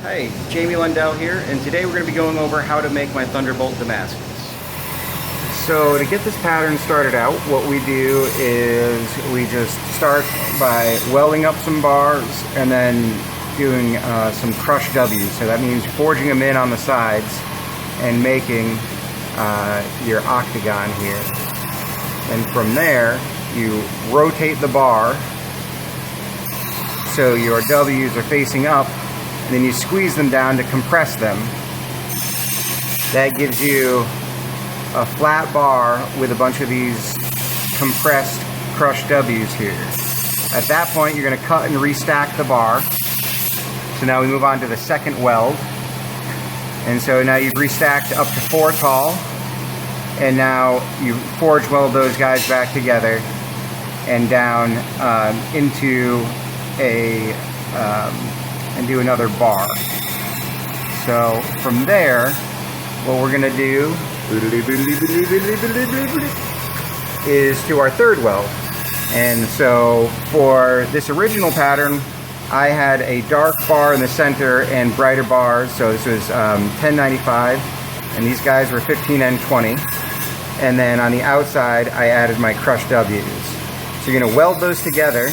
Hey, Jamie Lundell here, and today we're going to be going over how to make my Thunderbolt Damascus. So to get this pattern started out, what we do is we just start by welding up some bars and then doing some crushed W's. So that means forging them in on the sides and making your octagon here. And from there, you rotate the bar so your W's are facing up, and then you squeeze them down to compress them. That gives you a flat bar with a bunch of these compressed crushed W's here. At that point, you're going to cut and restack the bar. So now we move on to the second weld. And so now you've restacked up to 4 tall. And now you forge weld those guys back together and down into and do another bar. So from there, what we're going to do is to our third weld. And so for this original pattern, I had a dark bar in the center and brighter bars. So this was 1095, and these guys were 15N20. And then on the outside, I added my crushed W's. So you're going to weld those together,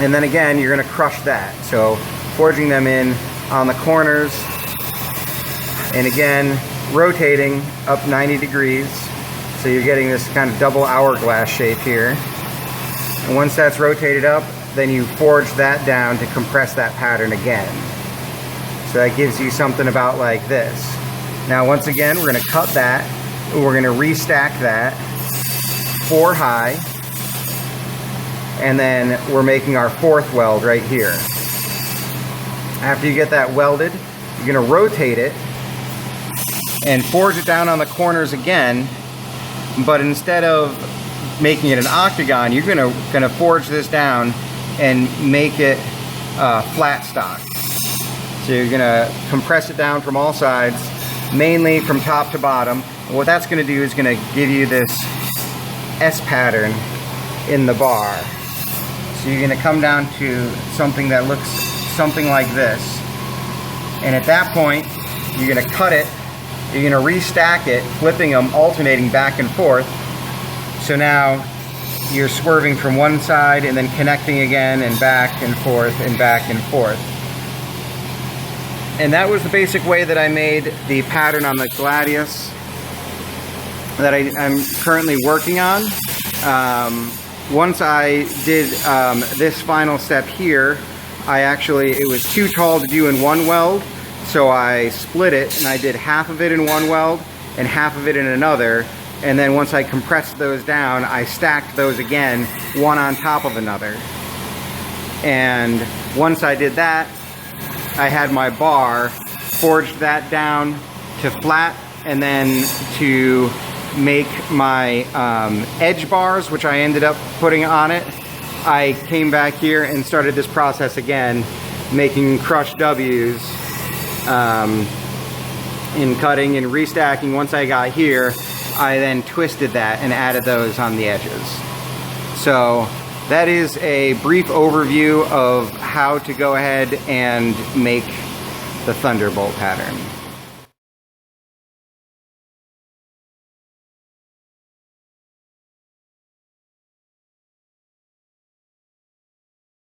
and then again, you're going to crush that. So forging them in on the corners, and again, rotating up 90 degrees. So you're getting this kind of double hourglass shape here. And once that's rotated up, then you forge that down to compress that pattern again. So that gives you something about like this. Now, once again, we're going to cut that. We're going to restack that 4 high. And then we're making our 4th weld right here. After you get that welded, you're going to rotate it and forge it down on the corners again, but instead of making it an octagon, you're going to forge this down and make it flat stock. So you're going to compress it down from all sides, mainly from top to bottom. And what that's going to do is going to give you this S pattern in the bar. So you're going to come down to something that looks something like this. And at that point, you're going to cut it, you're going to restack it, flipping them, alternating back and forth. So now you're swerving from one side and then connecting again and back and forth and back and forth. And that was the basic way that I made the pattern on the Gladius that I'm currently working on. Once I did this final step here, it was too tall to do in one weld, so I split it and I did half of it in one weld and half of it in another. And then once I compressed those down, I stacked those again, one on top of another. And once I did that, I had my bar, forged that down to flat, and then to make my edge bars, which I ended up putting on it, I came back here and started this process again, making crushed W's in cutting and restacking. Once I got here, I then twisted that and added those on the edges. So that is a brief overview of how to go ahead and make the Thunderbolt pattern.